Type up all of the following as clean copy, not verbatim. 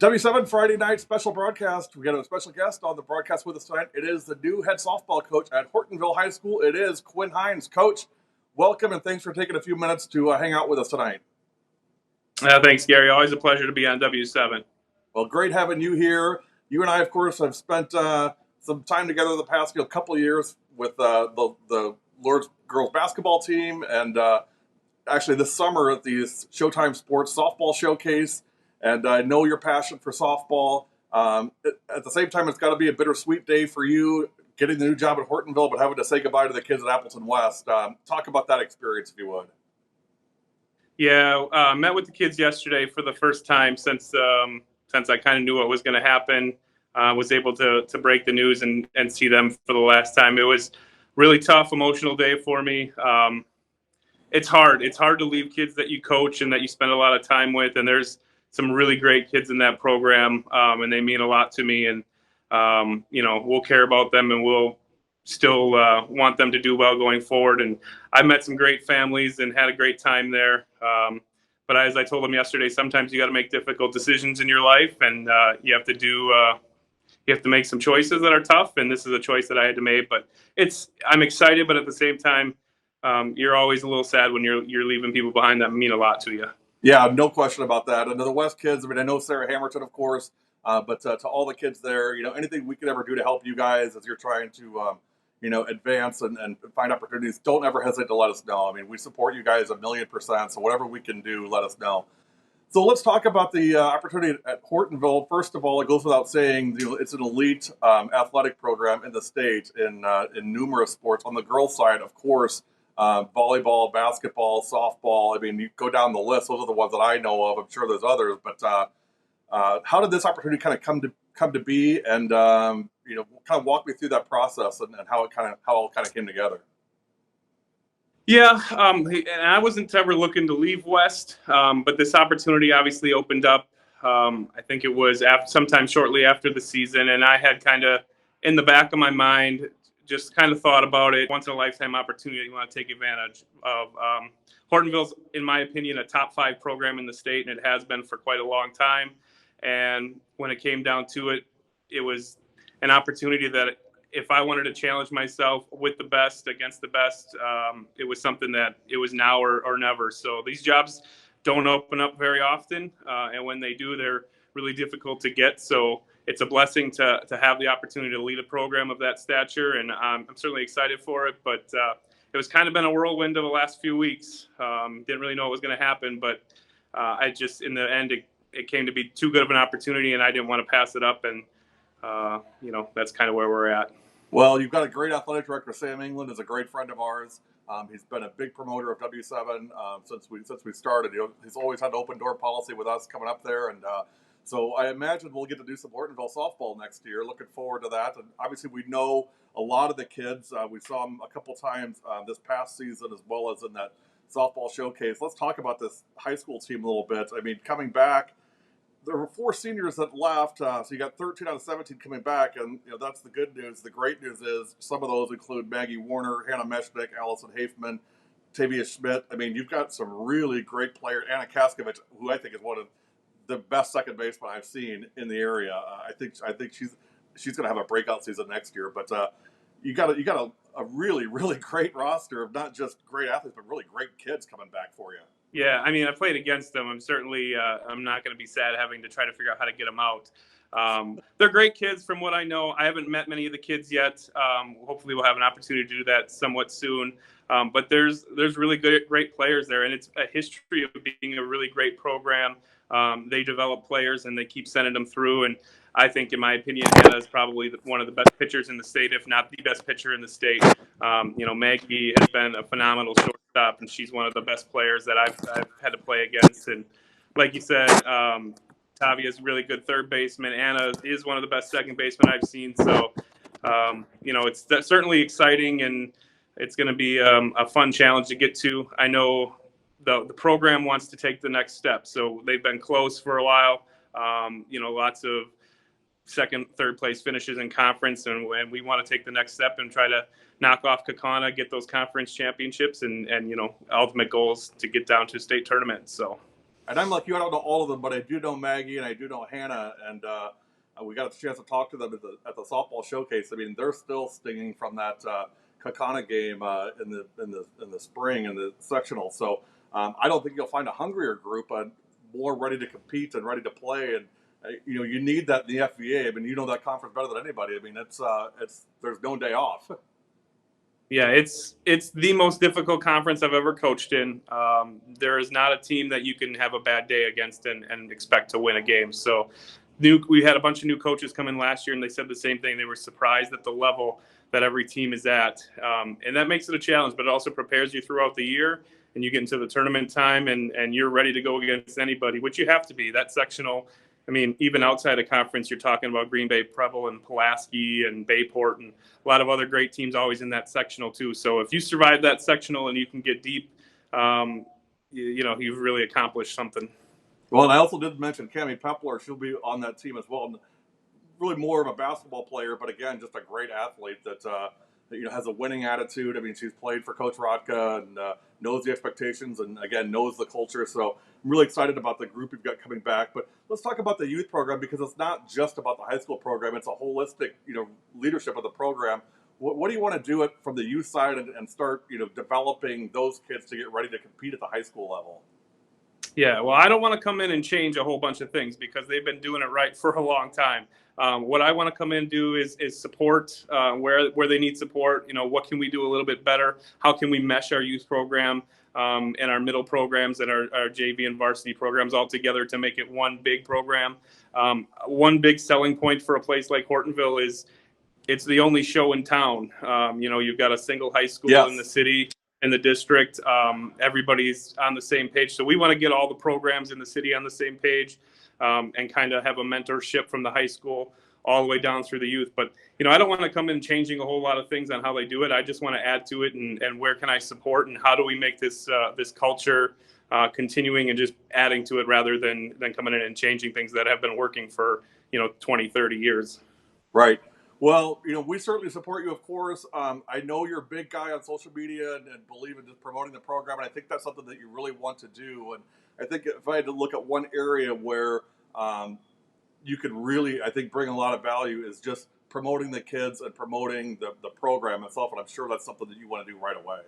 W7 Friday night special broadcast. We got a special guest on the broadcast with us tonight. It is the new head softball coach at Hortonville High School. It is Quinn Heintz. Coach, welcome and thanks for taking a few minutes to hang out with us tonight. Thanks, Gary. Always a pleasure to be on W7. Well, great having you here. You and I, of course, have spent some time together the past couple of years with the Lord's girls basketball team, and actually this summer at the Showtime Sports Softball Showcase. And I know your passion for softball. At the same time, it's got to be a bittersweet day for you getting the new job at Hortonville, but having to say goodbye to the kids at Appleton West. Talk about that experience, if you would. Yeah, met with the kids yesterday for the first time since I kind of knew what was going to happen. Was able to break the news and see them for the last time. It was really tough, emotional day for me. It's hard. It's hard to leave kids that you coach and that you spend a lot of time with. And there's some really great kids in that program, and they mean a lot to me. And we'll care about them, and we'll still want them to do well going forward. And I met some great families and had a great time there. But as I told them yesterday, sometimes you got to make difficult decisions in your life, and you have to make some choices that are tough. And this is a choice that I had to make. But I'm excited, but at the same time, you're always a little sad when you're leaving people behind that mean a lot to you. Yeah, no question about that. And to the West kids, I mean, I know Sarah Hamilton, of course, but to all the kids there, anything we could ever do to help you guys as you're trying to, advance and find opportunities, don't ever hesitate to let us know. I mean, we support you guys 1,000,000%. So whatever we can do, let us know. So let's talk about the opportunity at Hortonville. First of all, it goes without saying, it's an elite athletic program in the state in numerous sports. On the girls' side, of course, volleyball, basketball, softball. I mean, you go down the list. Those are the ones that I know of. I'm sure there's others, but how did this opportunity kind of come to be? And kind of walk me through that process and how it kind of came together. Yeah, and I wasn't ever looking to leave West, but this opportunity obviously opened up. I think it was sometime shortly after the season, and I had kind of in the back of my mind just kind of thought about it. Once in a lifetime opportunity you want to take advantage of. Hortonville's, in my opinion, a top 5 program in the state, and it has been for quite a long time. And when it came down to it, it was an opportunity that if I wanted to challenge myself with the best against the best, it was something that it was now or never. So these jobs don't open up very often, and when they do, they're really difficult to get. So it's a blessing to have the opportunity to lead a program of that stature, and I'm certainly excited for it. But it was kind of been a whirlwind of the last few weeks. Didn't really know what was going to happen, but I just, in the end, it came to be too good of an opportunity, and I didn't want to pass it up. And that's kind of where we're at. Well, you've got a great athletic director. Sam England is a great friend of ours. He's been a big promoter of W7 since we started. He's always had an open door policy with us coming up there, and so I imagine we'll get to do some Hortonville softball next year. Looking forward to that. And obviously, we know a lot of the kids. We saw them a couple times this past season, as well as in that softball showcase. Let's talk about this high school team a little bit. I mean, coming back, there were 4 seniors that left, so you got 13 out of 17 coming back, and that's the good news. The great news is some of those include Maggie Warner, Hannah Meshnick, Allison Hafman, Tavia Schmidt. I mean, you've got some really great players. Anna Kaskovich, who I think is one of the best second baseman I've seen in the area. I think she's going to have a breakout season next year. But you got a really, really great roster of not just great athletes, but really great kids coming back for you. Yeah, I mean, I played against them. I'm not going to be sad having to try to figure out how to get them out. They're great kids from what I know. I haven't met many of the kids yet. Hopefully we'll have an opportunity to do that somewhat soon. But there's really great players there, and it's a history of being a really great program. They develop players, and they keep sending them through. And I think, in my opinion, Hannah is probably one of the best pitchers in the state, if not the best pitcher in the state. Maggie has been a phenomenal shortstop, and she's one of the best players that I've had to play against. And like you said, Tavia is a really good third baseman. Anna is one of the best second basemen I've seen. So, it's certainly exciting, and it's going to be a fun challenge to get to. I know the program wants to take the next step. So they've been close for a while. Lots of second, third place finishes in conference, and we want to take the next step and try to knock off Kakana, get those conference championships, and ultimate goals to get down to state tournaments. So. And I'm like you, I don't know all of them, but I do know Maggie and I do know Hannah, and we got a chance to talk to them at the softball showcase. I mean, they're still stinging from that Kakana game in the spring in the sectional. So I don't think you'll find a hungrier group, but more ready to compete and ready to play. And you need that in the FVA. I mean, you know that conference better than anybody. I mean, it's there's no day off. Yeah, it's the most difficult conference I've ever coached in. There is not a team that you can have a bad day against and expect to win a game. So we had a bunch of new coaches come in last year, and they said the same thing. They were surprised at the level that every team is at. And that makes it a challenge, but it also prepares you throughout the year, and you get into the tournament time, and you're ready to go against anybody, which you have to be. That sectional, I mean, even outside of conference, you're talking about Green Bay, Preble, and Pulaski, and Bayport, and a lot of other great teams always in that sectional too. So if you survive that sectional and you can get deep, you've really accomplished something. Well, and I also did mention Cammie Pepler. She'll be on that team as well. Really more of a basketball player, but again, just a great athlete that has a winning attitude. I mean, she's played for Coach Rodka and knows the expectations, and again knows the culture. So I'm really excited about the group you've got coming back. But let's talk about the youth program, because it's not just about the high school program; it's a holistic, leadership of the program. What do you want to do it from the youth side and start, developing those kids to get ready to compete at the high school level? Yeah, well, I don't want to come in and change a whole bunch of things because they've been doing it right for a long time. What I want to come in and do is support where they need support. What can we do a little bit better? How can we mesh our youth program and our middle programs and our JV and varsity programs all together to make it one big program? One big selling point for a place like Hortonville is it's the only show in town. You've got a single high school in the city. In the district, everybody's on the same page. So we want to get all the programs in the city on the same page and kind of have a mentorship from the high school all the way down through the youth. But, I don't want to come in changing a whole lot of things on how they do it. I just want to add to it and where can I support and how do we make this culture continuing and just adding to it rather than coming in and changing things that have been working for, 20, 30 years. Right. Well, we certainly support you, of course. I know you're a big guy on social media and believe in just promoting the program, and I think that's something that you really want to do. And I think if I had to look at one area where you could really, I think, bring a lot of value is just promoting the kids and promoting the program itself, and I'm sure that's something that you want to do right away.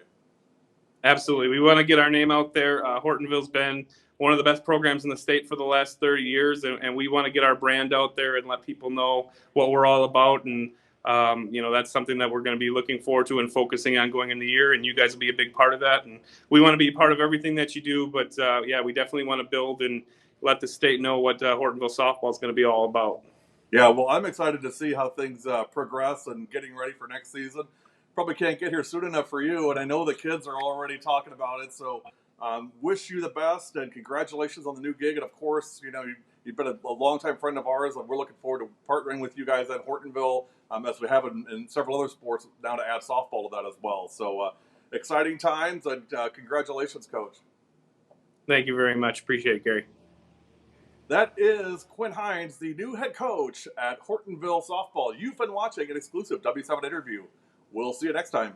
Absolutely. We want to get our name out there. Hortonville's been one of the best programs in the state for the last 30 years, and we want to get our brand out there and let people know what we're all about. And, that's something that we're going to be looking forward to and focusing on going in the year, and you guys will be a big part of that. And we want to be a part of everything that you do, but, we definitely want to build and let the state know what Hortonville softball is going to be all about. Yeah, well, I'm excited to see how things progress and getting ready for next season. Probably can't get here soon enough for you, and I know the kids are already talking about it. So, wish you the best and congratulations on the new gig. And of course, you've been a longtime friend of ours, and we're looking forward to partnering with you guys at Hortonville as we have in several other sports now to add softball to that as well. So, exciting times, and congratulations, Coach. Thank you very much. Appreciate it, Gary. That is Quinn Heintz, the new head coach at Hortonville softball. You've been watching an exclusive W7 interview. We'll see you next time.